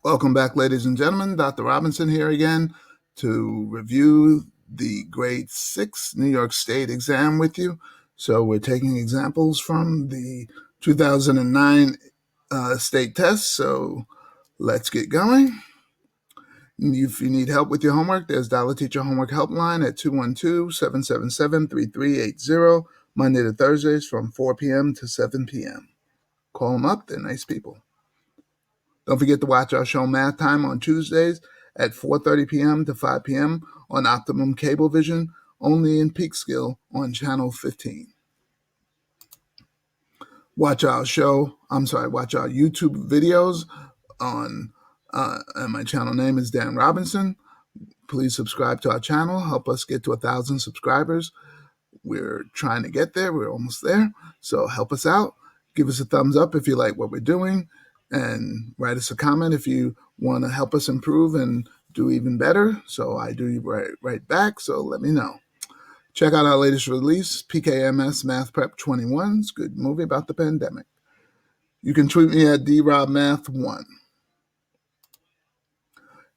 Welcome back, ladies and gentlemen. Dr. Robinson here again to review the grade 6 New York State exam with you. So we're taking examples from the 2009 state test. So let's get going. If you need help with your homework, there's Dollar Teacher Homework Helpline at 212-777-3380, Monday to Thursdays from 4 p.m. to 7 p.m. Call them up. They're nice people. Don't forget to watch our show Math Time on Tuesdays at 4:30 p.m. to 5 p.m. on Optimum Cablevision, only in Peekskill on Channel 15. Watch our YouTube videos on, and my channel name is Dan Robinson. Please subscribe to our channel. Help us get to 1,000 subscribers. We're trying to get there. We're almost there. So help us out. Give us a thumbs up if you like what we're doing, and write us a comment if you want to help us improve and do even better. So I do right back. So let me know. Check out our latest release, PKMS Math Prep 21. It's a good movie about the pandemic. You can tweet me at drobmath1.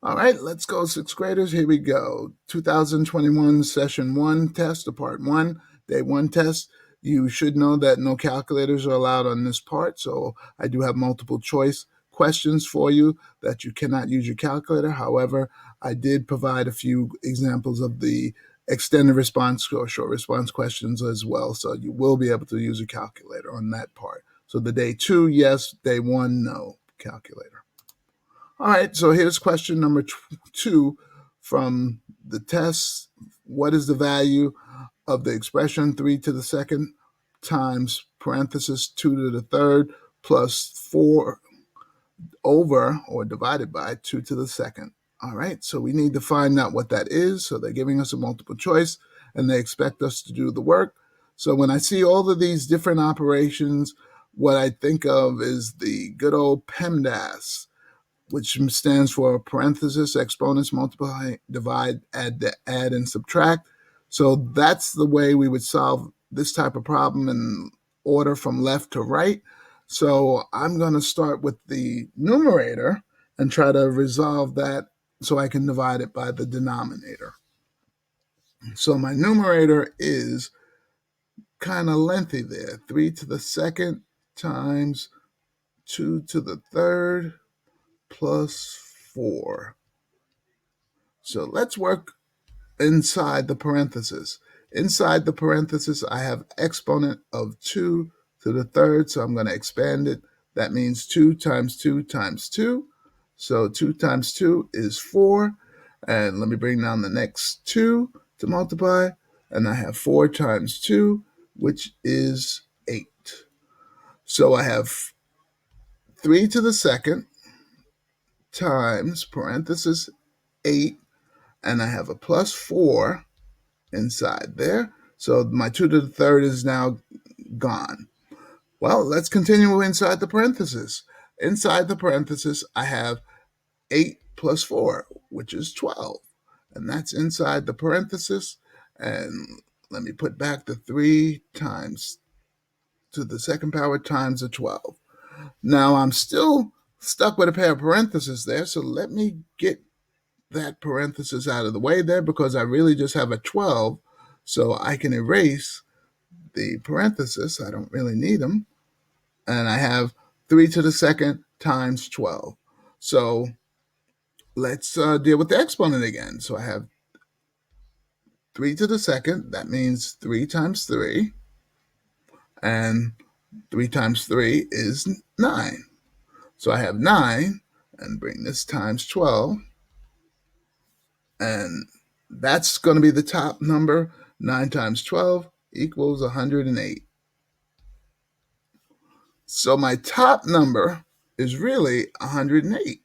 All right, let's go, sixth graders. Here we go. 2021 Session 1 test, Part 1, Day 1 test. You should know that no calculators are allowed on this part, so I do have multiple choice questions for you that you cannot use your calculator. However, I did provide a few examples of the extended response or short response questions as well, so you will be able to use a calculator on that part. So the Day 2, yes. Day 1, no calculator. All right, so here's question number 2 from the test. What is the value of the expression 3 to the second times parenthesis 2 to the third plus 4 over or divided by 2 to the second? All right, so we need to find out what that is. So they're giving us a multiple choice, and they expect us to do the work. So when I see all of these different operations, what I think of is the good old Pemdas, which stands for parenthesis, exponents, multiply, divide, add, and subtract. So that's the way we would solve this type of problem in order from left to right. So I'm going to start with the numerator and try to resolve that so I can divide it by the denominator. So my numerator is kind of lengthy there. 3 to the second times 2 to the third plus 4. So let's work inside the parenthesis. Inside the parenthesis, I have exponent of 2 to the third, so I'm going to expand it. That means 2 times 2 times 2. So 2 times 2 is 4. And let me bring down the next 2 to multiply. And I have 4 times 2, which is 8. So I have 3 to the second times parenthesis 8, and I have a plus 4 inside there. So my 2 to the third is now gone. Well, let's continue inside the parenthesis. Inside the parenthesis, I have 8 plus 4, which is 12. And that's inside the parenthesis. And let me put back the 3 times to the second power times the 12. Now I'm still stuck with a pair of parentheses there, so let me get that parenthesis out of the way there because I really just have a 12, so I can erase the parenthesis. I don't really need them. And I have 3 to the second times 12. So let's deal with the exponent again. So I have 3 to the second. That means 3 times 3. And 3 times 3 is 9. So I have 9, and bring this times 12. And that's going to be the top number. 9 times 12 equals 108. So my top number is really 108.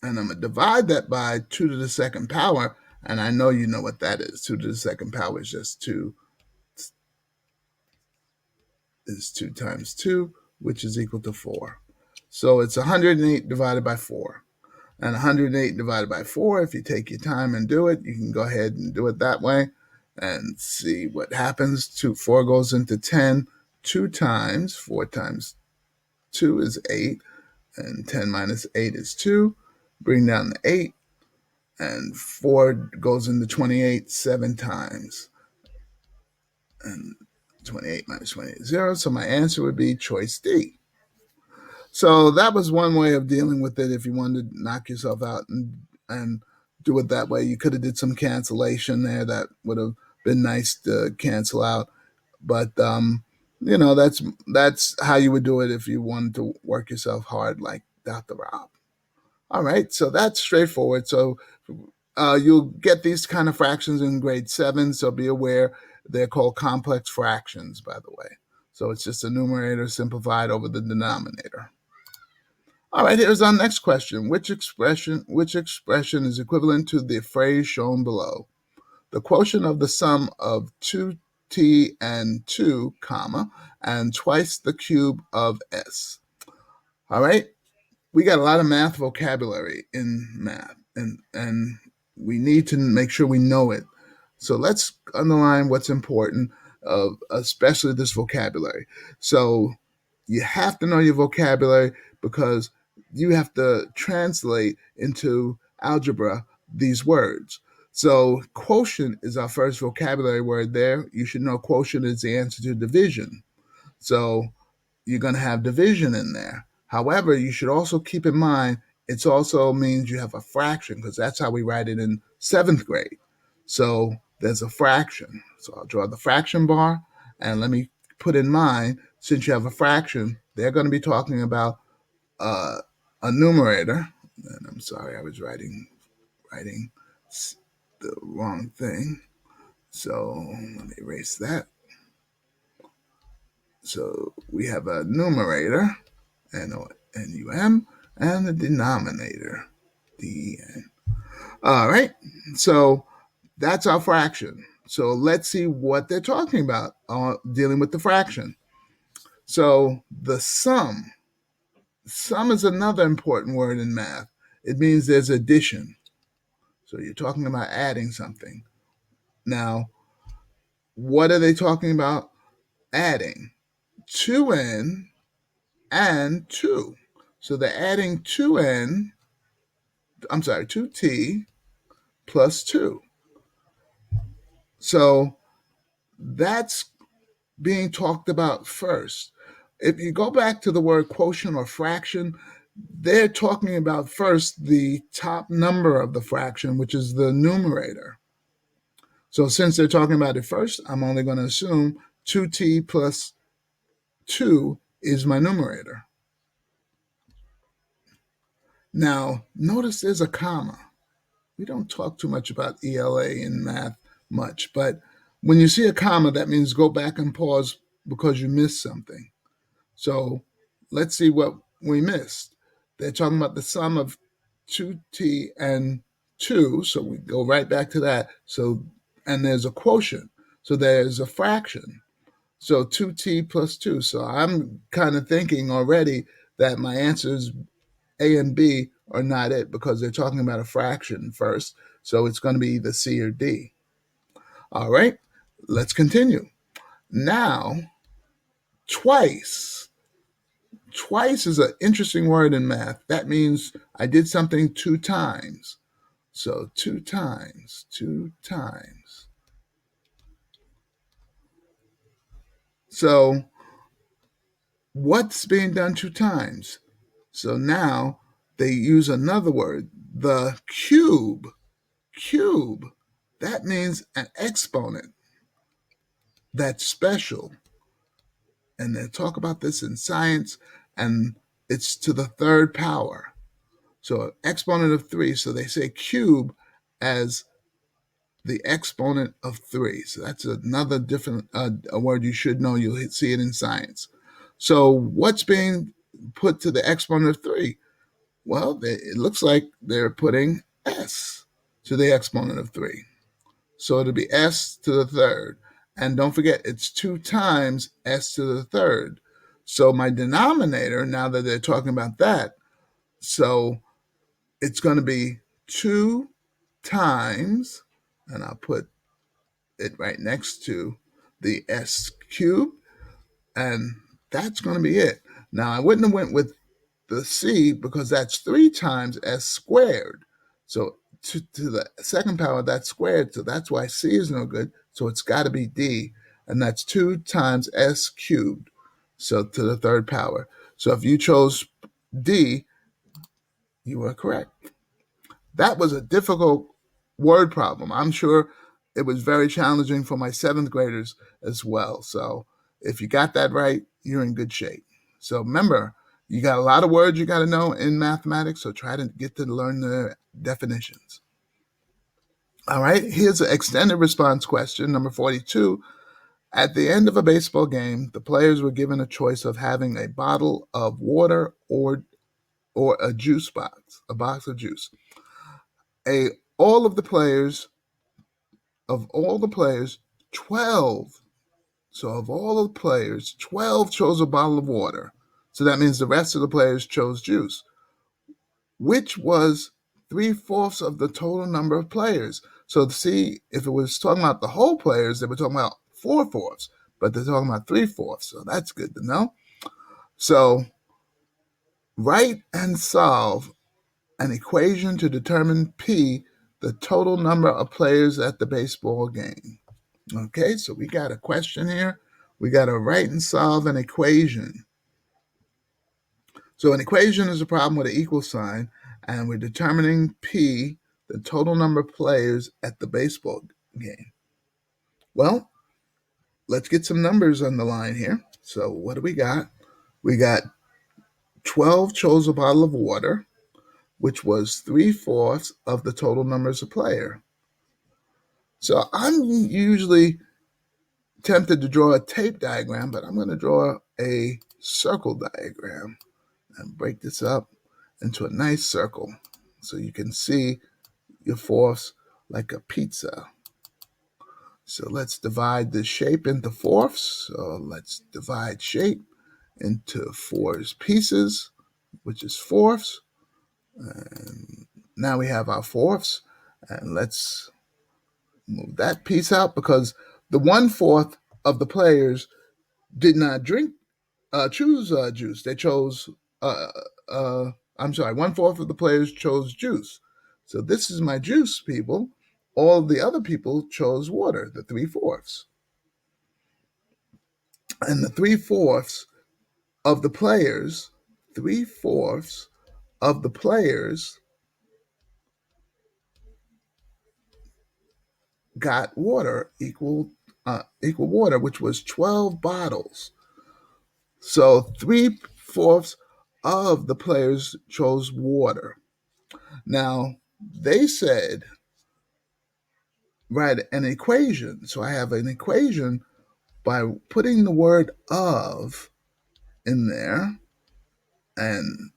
And I'm going to divide that by 2 to the second power. And I know you know what that is. 2 to the second power is just 2. Is 2 times 2, which is equal to 4. So it's 108 divided by 4. And 108 divided by 4, if you take your time and do it, you can go ahead and do it that way and see what happens. 4 goes into 10 2 times. 4 times 2 is 8. and 10 minus 8 is 2. Bring down the 8, and 4 goes into 28 7 times. And 28 minus 28 is 0, so my answer would be choice D. So that was one way of dealing with it if you wanted to knock yourself out and do it that way. You could have did some cancellation there. That would have been nice to cancel out. But that's how you would do it if you wanted to work yourself hard like Dr. Rob. All right, so that's straightforward. So you'll get these kind of fractions in grade 7, so be aware they're called complex fractions, by the way. So it's just a numerator simplified over the denominator. All right, here's our next question. Which expression is equivalent to the phrase shown below? The quotient of the sum of 2t and 2, comma, and twice the cube of s. All right, we got a lot of math vocabulary in math, and we need to make sure we know it. So let's underline what's important, especially this vocabulary. So you have to know your vocabulary because you have to translate into algebra these words. So quotient is our first vocabulary word there. You should know quotient is the answer to division. So you're going to have division in there. However, you should also keep in mind it also means you have a fraction because that's how we write it in 7th grade. So there's a fraction. So I'll draw the fraction bar, and let me put in mind, since you have a fraction, they're going to be talking about a numerator. And I'm sorry, I was writing the wrong thing. So let me erase that. So we have a numerator, N-O-N-U-M, and the denominator, D-E-N. All right, so that's our fraction. So let's see what they're talking about dealing with the fraction. So the sum is another important word in math. It means there's addition. So you're talking about adding something. Now, what are they talking about adding? 2n and 2. So they're adding 2t plus 2. So that's being talked about first. If you go back to the word quotient or fraction, they're talking about first the top number of the fraction, which is the numerator. So since they're talking about it first, I'm only going to assume 2t plus 2 is my numerator. Now, notice there's a comma. We don't talk too much about ELA in math much, but when you see a comma, that means go back and pause because you missed something. So let's see what we missed. They're talking about the sum of 2t and 2, so we go right back to that. So, and there's a quotient, so there's a fraction. So 2t plus 2. So I'm kind of thinking already that my answers A and B are not it because they're talking about a fraction first. So it's going to be either C or D. All right, let's continue. Now, twice. Twice is an interesting word in math. That means I did something 2 times. So 2 times. So what's being done 2 times? So now they use another word, the cube. Cube. That means an exponent. That's special. And they talk about this in science, and it's to the 3rd power. So exponent of 3. So they say cube as the exponent of 3. So that's another different a word you should know. You'll see it in science. So what's being put to the exponent of 3? Well, it looks like they're putting s to the exponent of 3. So it'll be s to the 3rd. And don't forget, it's 2 times s to the 3rd. So my denominator, now that they're talking about that, so it's going to be 2 times, and I'll put it right next to the s cubed, and that's going to be it. Now, I wouldn't have went with the C because that's 3 times S squared. So to the second power, that's squared. So that's why C is no good. So it's got to be D. And that's 2 times S cubed. So to the third power. So if you chose D, you were correct. That was a difficult word problem. I'm sure it was very challenging for my 7th graders as well. So if you got that right, you're in good shape. So remember, you got a lot of words you got to know in mathematics, so try to get to learn the definitions. All right, here's an extended response question, number 42. At the end of a baseball game, the players were given a choice of having a bottle of water or a juice box, a box of juice. A all of the players of all the players, 12. So of all the players, 12 chose a bottle of water. So that means the rest of the players chose juice, which was 3/4 of the total number of players. So to see if it was talking about the whole players, they were talking about 4/4, but they're talking about 3/4. So that's good to know. So write and solve an equation to determine P, the total number of players at the baseball game. Okay, so we got a question here. We got to write and solve an equation. So an equation is a problem with an equal sign, and we're determining P, the total number of players at the baseball game. Well, let's get some numbers on the line here. So what do we got? We got 12 chose a bottle of water, which was 3/4 of the total numbers of player. So I'm usually tempted to draw a tape diagram, but I'm going to draw a circle diagram and break this up into a nice circle so you can see your fourths like a pizza. So let's divide this shape into fourths. So let's divide shape into 4 pieces, which is fourths. And now we have our fourths. And let's move that piece out because the 1/4 of the players did not choose juice. They chose, uh, I'm sorry, 1/4 of the players chose juice. So this is my juice, people. All the other people chose water, the 3/4. And the 3/4 of the players, 3/4 of the players got water equal water, which was 12 bottles. So 3/4 of the players chose water. Now, they said, write an equation. So I have an equation by putting the word of in there and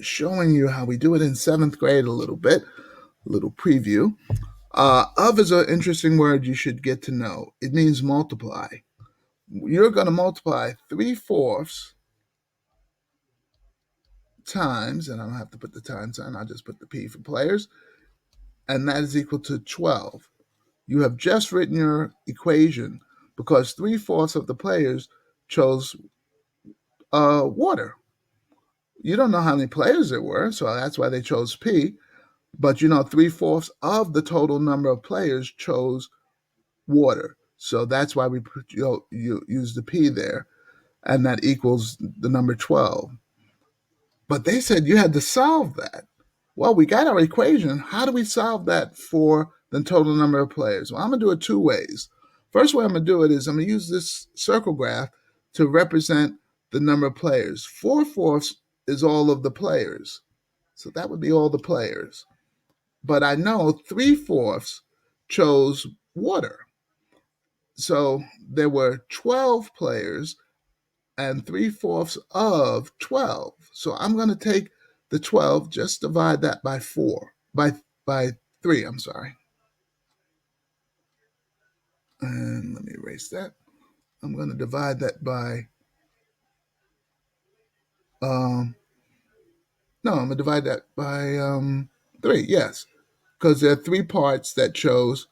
showing you how we do it in 7th grade a little bit, a little preview. Of is an interesting word you should get to know. It means multiply. You're going to multiply 3/4 times, and I don't have to put the times sign, I'll just put the P for players, and that is equal to 12. You have just written your equation because 3/4 of the players chose water. You don't know how many players there were, so that's why they chose P. But you know, 3/4 of the total number of players chose water. So that's why we you use the P there, and that equals the number 12. But they said you had to solve that. Well, we got our equation. How do we solve that for the total number of players? Well, I'm going to do it 2 ways. First way I'm going to do it is I'm going to use this circle graph to represent the number of players. 4/4 is all of the players. So that would be all the players. But I know 3/4 chose water. So there were 12 players and 3/4 of 12. So I'm going to take the 12, just divide that by 4, by 3, I'm sorry. And let me erase that. I'm going to divide that by, no, I'm going to divide that by 3, yes. Because there are 3 parts that chose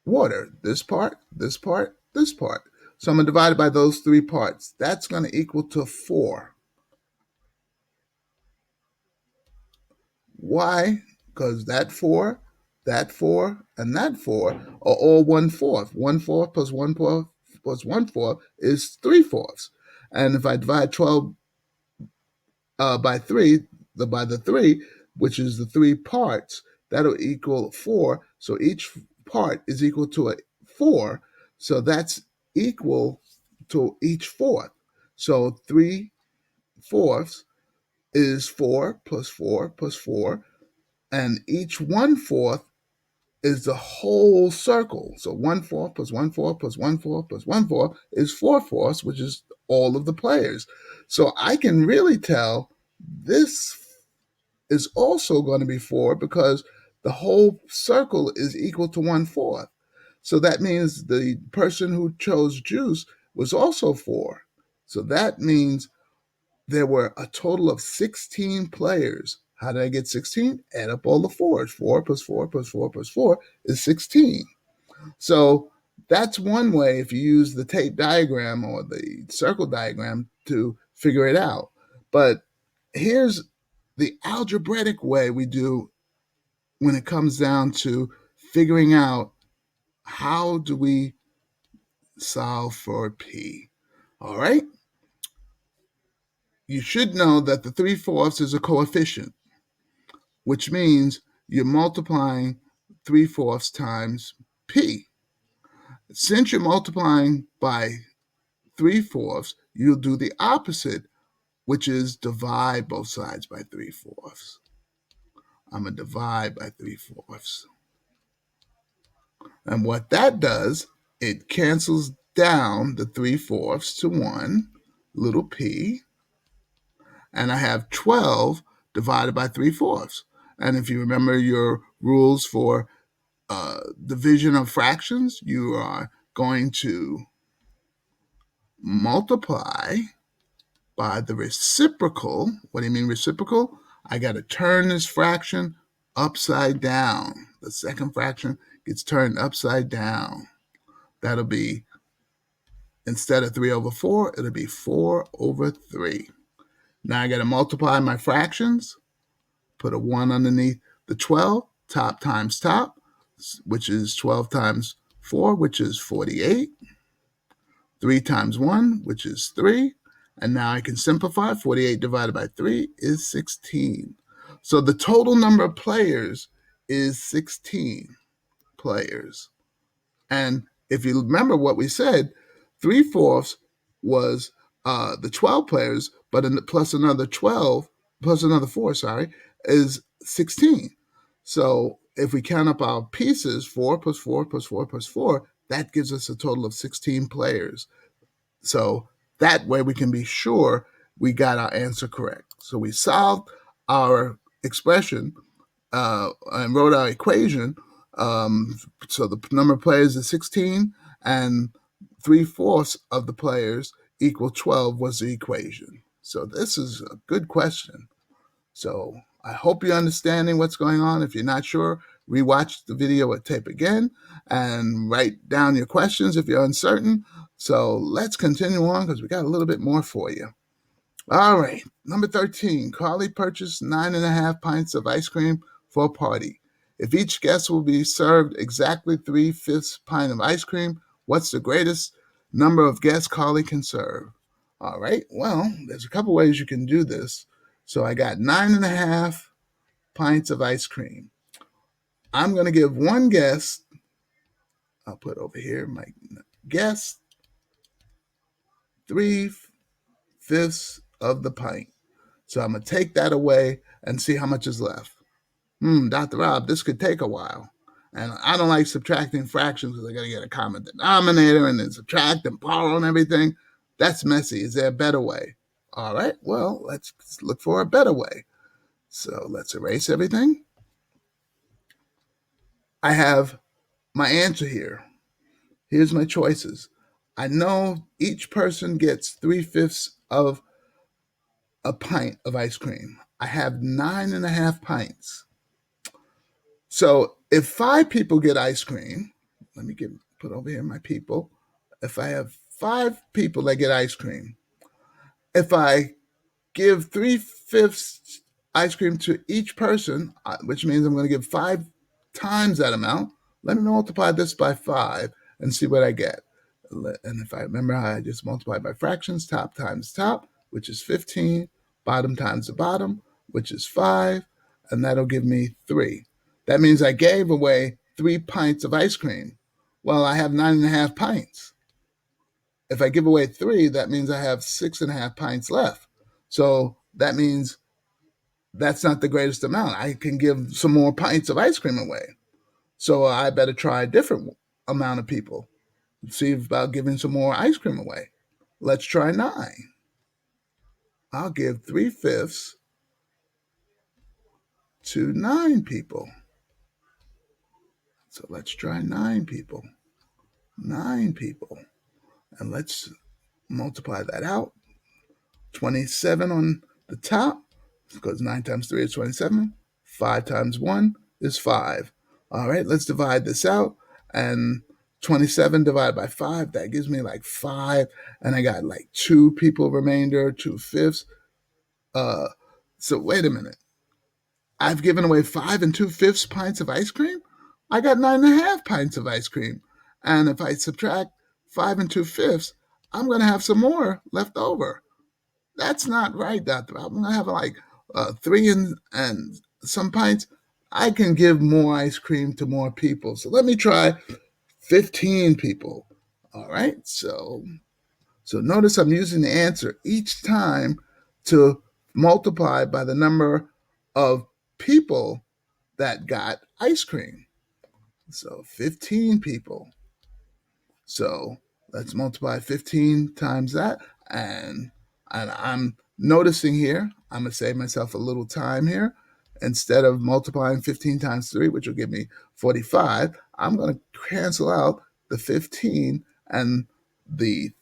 water. This part, this part, this part. So I'm going to divide it by those 3 parts. That's going to equal to 4. Why? Because that 4, and that 4 are all 1/4. 1/4 plus 1/4 plus 1/4 is 3/4. And if I divide 12 by 3, by the 3, which is the 3 parts, that'll equal 4. So each part is equal to a 4. So that's equal to each fourth. So 3/4 is 4 plus 4 plus 4. And each 1/4 is the whole circle. So 1/4 plus 1/4 plus 1/4 plus 1/4 is 4/4, which is all of the players. So I can really tell this is also going to be 4 because the whole circle is equal to 1/4. So that means the person who chose juice was also 4. So that means there were a total of 16 players. How did I get 16? Add up all the 4s. 4 plus 4 plus 4 plus 4 is 16. So that's one way if you use the tape diagram or the circle diagram to figure it out. But here's the algebraic way we do when it comes down to figuring out how do we solve for P. All right? You should know that the 3/4 is a coefficient, which means you're multiplying 3/4 times P. Since you're multiplying by 3/4, you'll do the opposite, which is divide both sides by 3/4. I'm going to divide by 3/4. And what that does, it cancels down the 3/4 to 1, little p, and I have 12 divided by 3/4. And if you remember your rules for division of fractions, you are going to multiply by the reciprocal. What do you mean reciprocal? I got to turn this fraction upside down. The second fraction gets turned upside down. That'll be, instead of 3/4, it'll be 4/3. Now I got to multiply my fractions, put a 1 underneath the 12, top times top, which is 12 times 4, which is 48. 3 times 1, which is 3. And now I can simplify. 48 divided by 3 is 16. So the total number of players is 16 players. And if you remember what we said, 3/4 was the 12 players, but plus another 12, plus another 4, is 16. So if we count up our pieces, 4 plus 4 plus 4 plus 4, that gives us a total of 16 players. So that way we can be sure we got our answer correct. So we solved our expression and wrote our equation. So the number of players is 16, and 3/4 of the players equal 12 was the equation. So this is a good question. So I hope you're understanding what's going on. If you're not sure, rewatch the video or tape again and write down your questions if you're uncertain. So let's continue on because we got a little bit more for you. All right, number 13. Carly purchased 9.5 pints of ice cream for a party. If each guest will be served exactly 3/5 pint of ice cream, what's the greatest number of guests Carly can serve? All right, well, there's a couple ways you can do this. So I got 9.5 pints of ice cream. I'm going to give one guest, I'll put over here my guest, 3/5 of the pint. So I'm going to take that away and see how much is left. Dr. Rob, this could take a while. And I don't like subtracting fractions because I got to get a common denominator and then subtract and borrow and everything. That's messy. Is there a better way? All right, well, let's look for a better way. So let's erase everything. I have my answer here. Here's my choices. I know each person gets 3/5 of a pint of ice cream. I have 9.5 pints. So if 5 people get ice cream, let me put over here my people. If I have 5 people that get ice cream. If I give 3/5 ice cream to each person, which means I'm going to give 5 times that amount. Let me multiply this by 5 and see what I get. And if I remember how I just multiplied by fractions, top times top, which is 15, bottom times the bottom, which is 5, and that'll give me 3. That means I gave away 3 pints of ice cream. Well, I have 9.5 pints. If I give away 3, that means I have 6.5 pints left. So that means that's not the greatest amount. I can give some more pints of ice cream away. So I better try a different amount of people. See about giving some more ice cream away. Let's try 9. I'll give 3/5 to 9 people. So let's try 9 people. 9 people. And let's multiply that out. 27 on the top, because 9 times 3 is 27. 5 times 1 is 5. All right, let's divide this out. And 27 divided by 5, that gives me like 5. And I got like 2 people remainder, 2/5. So wait a minute. I've given away 5 2/5 pints of ice cream? I got 9.5 pints of ice cream. And if I subtract 5 2/5, I'm going to have some more left over. That's not right, Doctor. I'm going to have like 3 and some pints. I can give more ice cream to more people. So let me try 15 people. All right. So notice I'm using the answer each time to multiply by the number of people that got ice cream. So 15 people. So let's multiply 15 times that. And I'm noticing here, I'm going to save myself a little time here. Instead of multiplying 15 times 3, which will give me 45, I'm going to cancel out the 15 and the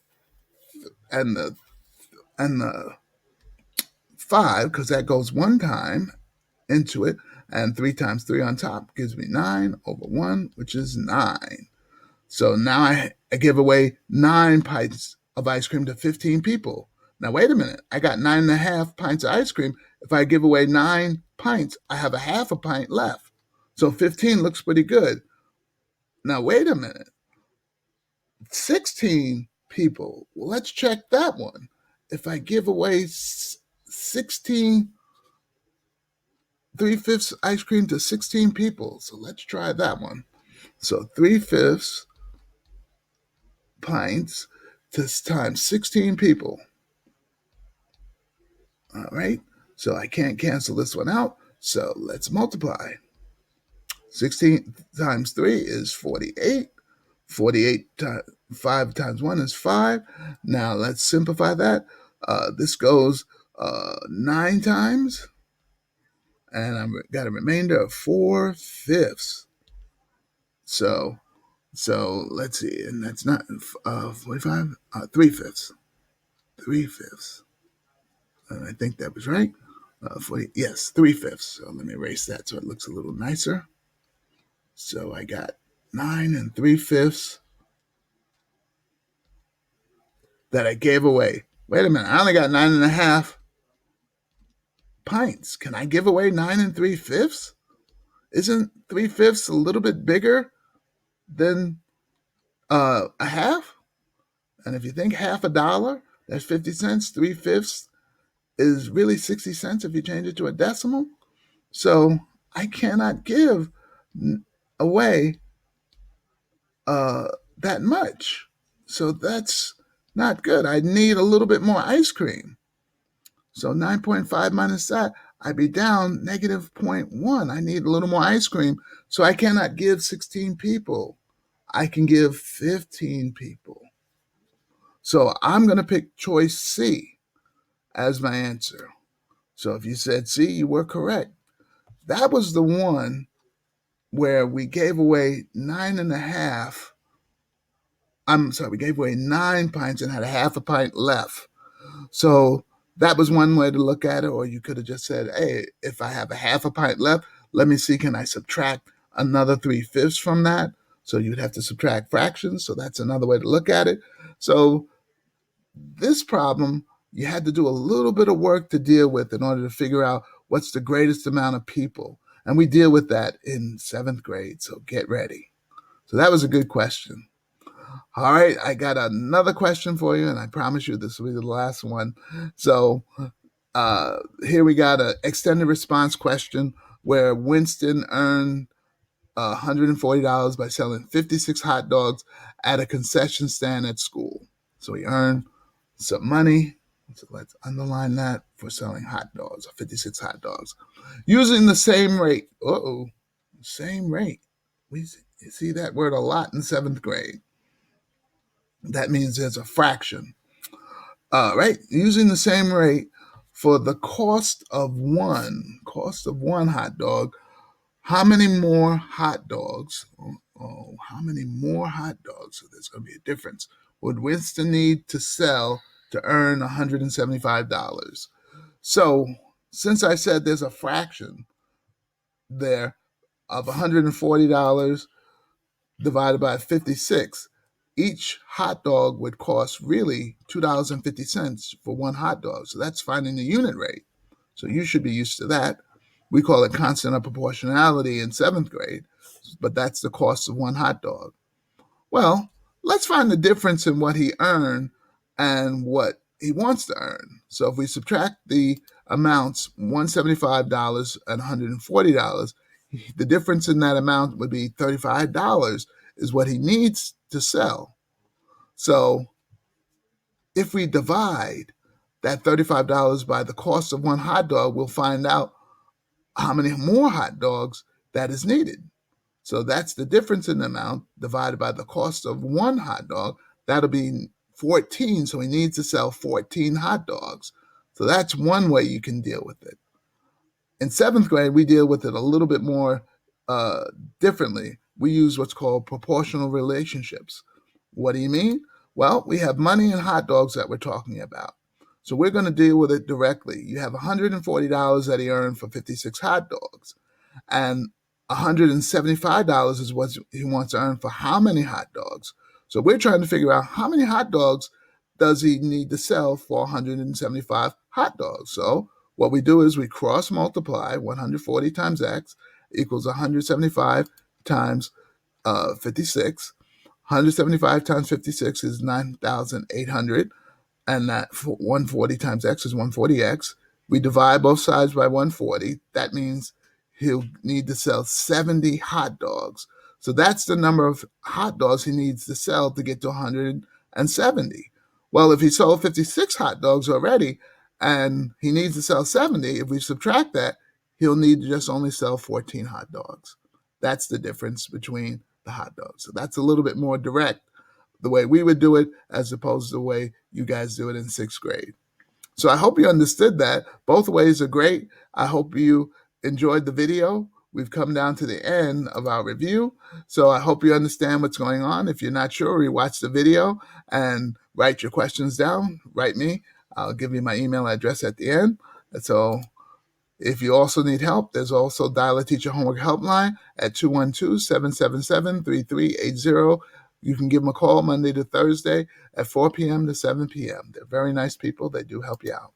5, because that goes one time into it, and 3 times 3 on top gives me 9 over 1, which is 9. So now I give away 9 pints of ice cream to 15 people. Now, wait a minute. I got 9.5 pints of ice cream. If I give away 9 pints, I have a half a pint left. So 15 looks pretty good. Now, wait a minute. 16 people. Well, let's check that one. If I give away 16 3/5 ice cream to 16 people. So let's try that one. So 3/5 pints times 16 people. All right. So I can't cancel this one out. So let's multiply. 16 times 3 is 48. 48 5 times 1 is 5. Now let's simplify that. This goes 9 times. And I've got a remainder of 4/5. So let's see. And that's not 45. 3/5. 3/5. And I think that was right. 40, yes, 3/5. So let me erase that so it looks a little nicer. So I got 9 3/5 that I gave away. Wait a minute, I only got 9.5 pints. Can I give away 9 3/5? Isn't 3/5 a little bit bigger than a half? And if you think half a dollar, that's 50 cents. 3/5 is really 60 cents if you change it to a decimal. So I cannot give away that much. So that's not good. I need a little bit more ice cream. So 9.5 minus that, I'd be down negative 0.1. I need a little more ice cream. So I cannot give 16 people. I can give 15 people. So I'm going to pick choice C as my answer. So if you said C, you were correct. That was the one where we gave away 9.5. I'm sorry, we gave away 9 pints and had a half a pint left. So that was one way to look at it. Or you could have just said, hey, if I have a half a pint left, let me see, can I subtract another 3/5 from that? So you'd have to subtract fractions. So that's another way to look at it. So this problem, you had to do a little bit of work to deal with in order to figure out what's the greatest amount of people. And we deal with that in 7th grade, so get ready. So that was a good question. All right, I got another question for you, and I promise you this will be the last one. So here we got an extended response question where Winston earned $140 by selling 56 hot dogs at a concession stand at school. So he earned some money. So let's underline that for selling hot dogs, 56 hot dogs. Using the same rate. Same rate. We see that word a lot in 7th grade. That means there's a fraction. Right? Using the same rate for the cost of one hot dog, how many more hot dogs? How many more hot dogs? So there's going to be a difference. Would Winston need to sell to earn $175? So since I said there's a fraction there of $140 divided by 56, each hot dog would cost really $2.50 for one hot dog. So that's finding the unit rate. So you should be used to that. We call it constant of proportionality in 7th grade, but that's the cost of one hot dog. Well, let's find the difference in what he earned and what he wants to earn. So if we subtract the amounts, $175 and $140, the difference in that amount would be $35 is what he needs to sell. So if we divide that $35 by the cost of one hot dog, we'll find out how many more hot dogs that is needed. So that's the difference in the amount divided by the cost of one hot dog. That'll be 14. So he needs to sell 14 hot dogs. So that's one way you can deal with it. In 7th grade, we deal with it a little bit more differently. We use what's called proportional relationships. What do you mean? Well, we have money and hot dogs that we're talking about. So we're going to deal with it directly. You have $140 that he earned for 56 hot dogs. And $175 is what he wants to earn for how many hot dogs. So we're trying to figure out how many hot dogs does he need to sell for 175 hot dogs. So what we do is we cross multiply 140 times x equals 175 times 56. 175 times 56 is 9,800, and that 140 times x is 140x. We divide both sides by 140. That means he'll need to sell 70 hot dogs. So that's the number of hot dogs he needs to sell to get to 170. Well, if he sold 56 hot dogs already and he needs to sell 70, if we subtract that, he'll need to just only sell 14 hot dogs. That's the difference between the hot dogs. So that's a little bit more direct, the way we would do it, as opposed to the way you guys do it in 6th grade. So I hope you understood that. Both ways are great. I hope you enjoyed the video. We've come down to the end of our review. So I hope you understand what's going on. If you're not sure, rewatch the video and write your questions down. Write me. I'll give you my email address at the end. So if you also need help, there's also Dial a Teacher Homework Helpline at 212-777-3380. You can give them a call Monday to Thursday at 4 p.m. to 7 p.m. They're very nice people. They do help you out.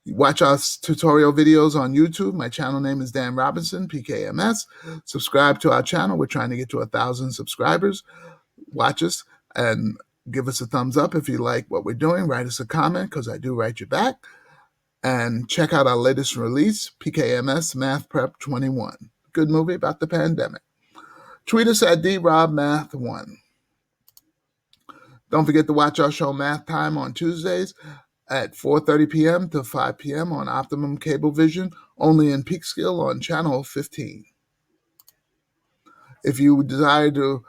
You watch our tutorial videos on YouTube. My channel name is Dan Robinson, PKMS. Subscribe to our channel. We're trying to get to 1,000 subscribers. Watch us and give us a thumbs up if you like what we're doing. Write us a comment, because I do write you back. And check out our latest release, PKMS Math Prep 21. Good movie about the pandemic. Tweet us at DRobMath1. Don't forget to watch our show Math Time on Tuesdays at 4:30 p.m. to 5 p.m. on Optimum Cablevision, only in Peekskill on Channel 15. If you desire to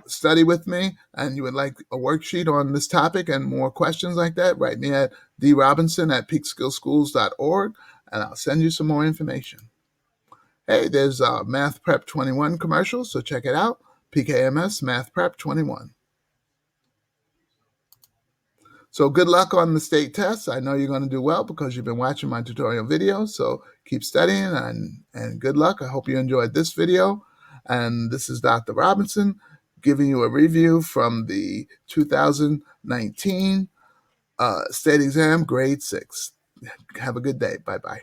study with me and you would like a worksheet on this topic and more questions like that, write me at drobinson@peekskillschools.org, and I'll send you some more information. Hey, there's a Math Prep 21 commercial, so check it out. PKMS Math Prep 21. So good luck on the state tests. I know you're going to do well because you've been watching my tutorial videos. So keep studying and good luck. I hope you enjoyed this video. And this is Dr. Robinson. giving you a review from the 2019 state exam, grade 6. Have a good day. Bye-bye.